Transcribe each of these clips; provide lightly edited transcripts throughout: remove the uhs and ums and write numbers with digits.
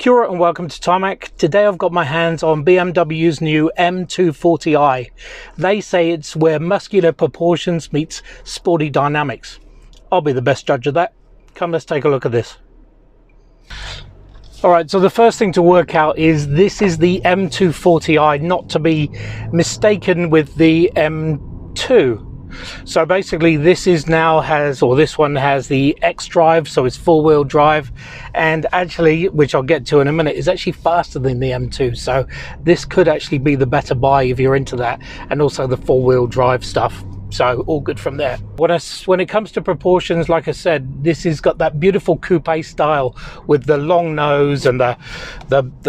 Kia ora and welcome to Tarmac. Today I've got my hands on BMW's new M240i. They say it's where muscular proportions meets sporty dynamics. I'll be the best judge of that. Come, let's take a look at this. Alright, so the first thing to work out is this is the M240i, not to be mistaken with the M2. So basically this one has the X drive, so it's four-wheel drive, and actually, which I'll get to in a minute, is actually faster than the M2, so this could actually be the better buy if you're into that, and also the four-wheel drive stuff. So all good from there. When it comes to proportions, like I said, this has got that beautiful coupe style with the long nose and the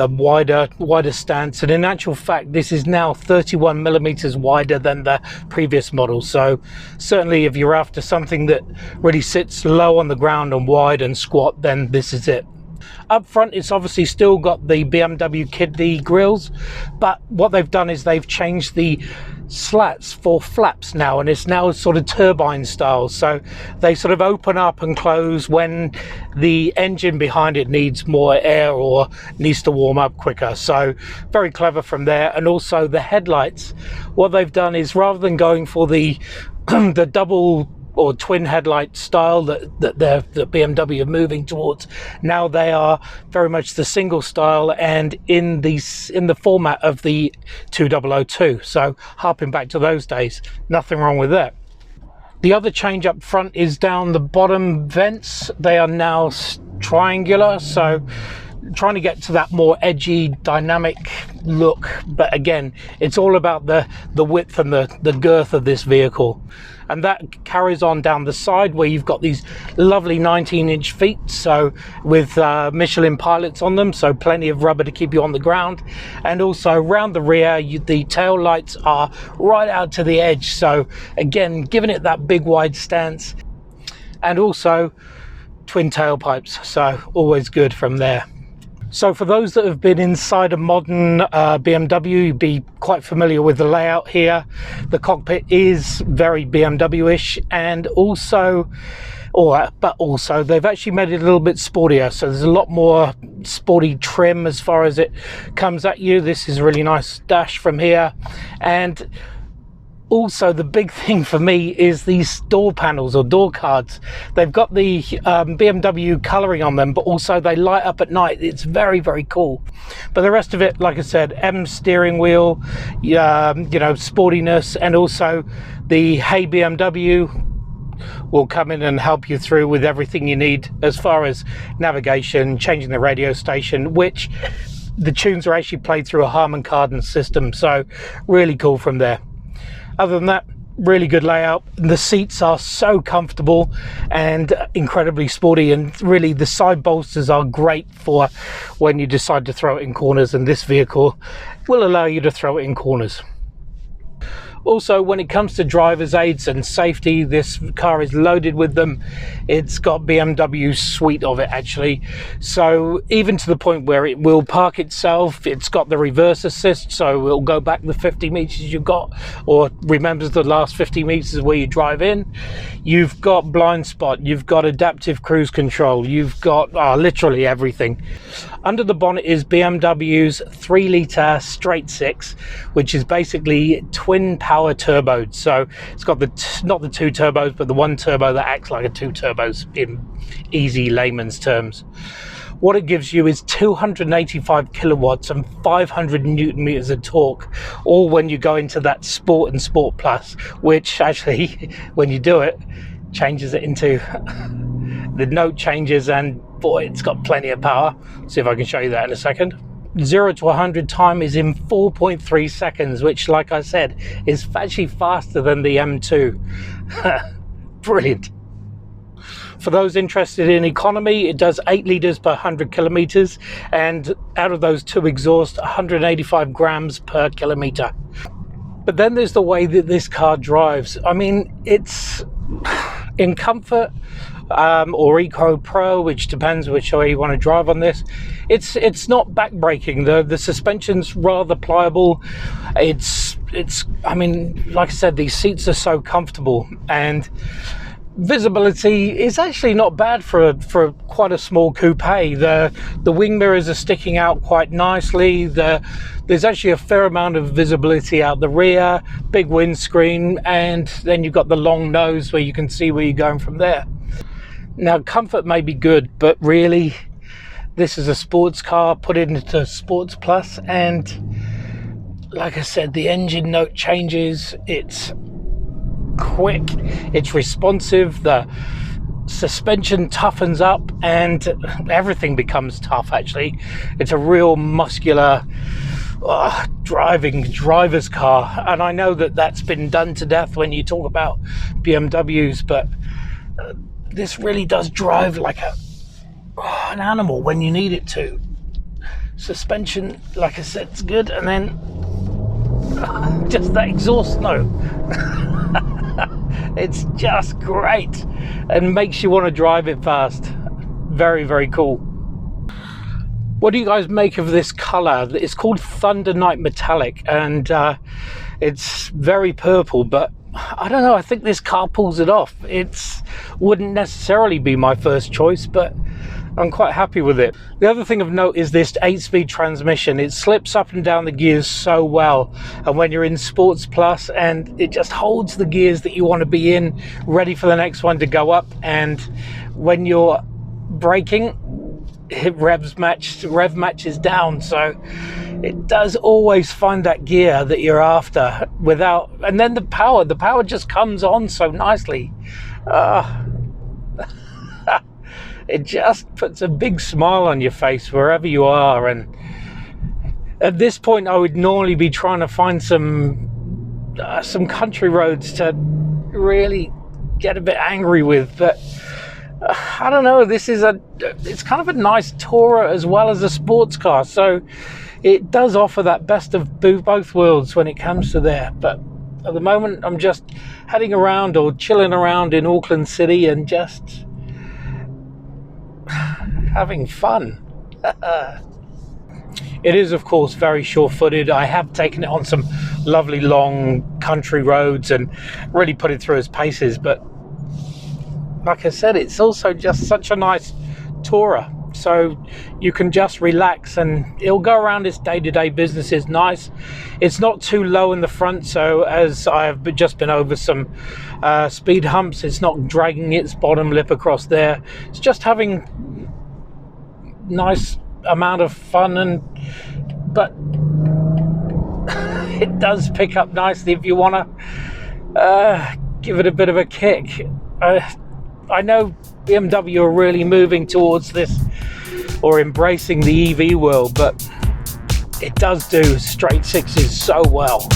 wider stance. And in actual fact, this is now 31 millimeters wider than the previous model. So certainly if you're after something that really sits low on the ground and wide and squat, then this is it. Up front, it's obviously still got the BMW kidney grills, but what they've done is they've changed the slats for flaps now, and it's now sort of turbine style, so they sort of open up and close when the engine behind it needs more air or needs to warm up quicker. So very clever from there. And also the headlights, what they've done is rather than going for the the double or twin headlight style that BMW are moving towards, now they are very much the single style and in the format of the 2002. So harping back to those days, nothing wrong with that. The other change up front is down the bottom vents. They are now triangular, so trying to get to that more edgy, dynamic look, but again, it's all about the width and the girth of this vehicle. And that carries on down the side where you've got these lovely 19-inch feet, so with Michelin pilots on them, so plenty of rubber to keep you on the ground. And also around the rear, the tail lights are right out to the edge, so again, giving it that big wide stance. And also twin tailpipes, so always good from there. So for those that have been inside a modern BMW, you'd be quite familiar with the layout here. The cockpit is very BMW-ish, and also they've actually made it a little bit sportier. So there's a lot more sporty trim as far as it comes at you. This is a really nice dash from here. And also the big thing for me is these door panels or door cards. They've got the BMW colouring on them, but also they light up at night. It's very, very cool. But the rest of it, like I said, M steering wheel, sportiness, and also the Hey BMW will come in and help you through with everything you need as far as navigation, changing the radio station, which the tunes are actually played through a Harman Kardon system. So really cool from there. Other than that, really good layout. The seats are so comfortable and incredibly sporty, and really the side bolsters are great for when you decide to throw it in corners, and this vehicle will allow you to throw it in corners. Also, when it comes to driver's aids and safety, this car is loaded with them. It's got BMW's suite of it, actually. So even to the point where it will park itself, it's got the reverse assist, so it'll go back the 50 meters you've got, or remembers the last 50 meters where you drive in. You've got blind spot, you've got adaptive cruise control, you've got literally everything. Under the bonnet is BMW's 3-litre straight six, which is basically twin power turbos. So it's got not the two turbos, but the one turbo that acts like a two turbos in easy layman's terms. What it gives you is 285 kilowatts and 500 newton meters of torque, all when you go into that Sport and Sport Plus, which actually, when you do it, changes it into the note changes, and boy, it's got plenty of power. See if I can show you that in a second. 0 to 100 time is in 4.3 seconds, which, like I said, is actually faster than the M2. Brilliant. For those interested in economy, it does 8 litres per 100 kilometres, and out of those two exhaust, 185 grams per kilometre. But then there's the way that this car drives. I mean, it's in comfort, or Eco Pro, which depends which way you want to drive on this. It's not back-breaking. The suspension's rather pliable. I mean, like I said, these seats are so comfortable, and visibility is actually not bad for quite a small coupe. The wing mirrors are sticking out quite nicely. There's actually a fair amount of visibility out the rear, big windscreen, and then you've got the long nose where you can see where you're going from there. Now, comfort may be good, but really this is a sports car. Put it into Sports Plus, and like I said, the engine note changes. It's quick, it's responsive, the suspension toughens up, and everything becomes tough. Actually, it's a real muscular driver's car, and I know that that's been done to death when you talk about BMWs, but this really does drive like an animal when you need it to. Suspension, like I said, it's good, and then just that exhaust note. It's just great and makes you want to drive it fast. Very, very cool. What do you guys make of this color? It's called Thunder Night Metallic, and it's very purple, but I don't know, I think this car pulls it off. It wouldn't necessarily be my first choice, but I'm quite happy with it. The other thing of note is this 8-speed transmission. It slips up and down the gears so well, and when you're in Sports Plus, and it just holds the gears that you want to be in, ready for the next one to go up, and when you're braking, rev matches down, so it does always find that gear that you're after without, and then the power just comes on so nicely. It just puts a big smile on your face wherever you are. And at this point, I would normally be trying to find some country roads to really get a bit angry with, but I don't know. It's kind of a nice tourer as well as a sports car, so it does offer that best of both worlds when it comes to there. But at the moment, I'm just heading around or chilling around in Auckland City and just having fun. It is, of course, very sure-footed. I have taken it on some lovely long country roads and really put it through its paces, but like I said, it's also just such a nice tourer, so you can just relax and it'll go around its day-to-day business. Is nice. It's not too low in the front, so as I have just been over some speed humps, it's not dragging its bottom lip across there. It's just having nice amount of fun, but it does pick up nicely if you want to give it a bit of a kick. I know BMW are really moving towards this or embracing the EV world, but it does do straight sixes so well.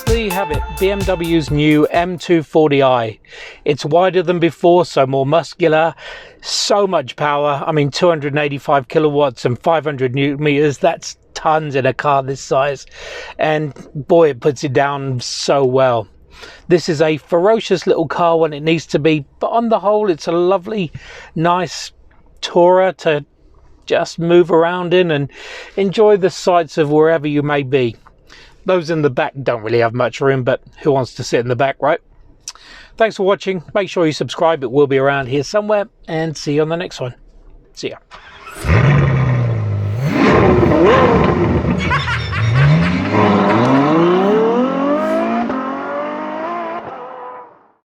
There you have it, BMW's new M240i. It's wider than before, so more muscular, so much power. I mean, 285 kilowatts and 500 newton meters, that's tons in a car this size, and boy, it puts it down so well. This is a ferocious little car when it needs to be, but on the whole, it's a lovely, nice tourer to just move around in and enjoy the sights of wherever you may be. Those in the back don't really have much room, but who wants to sit in the back, right? Thanks for watching. Make sure you subscribe. It will be around here somewhere, and see you on the next one. See ya.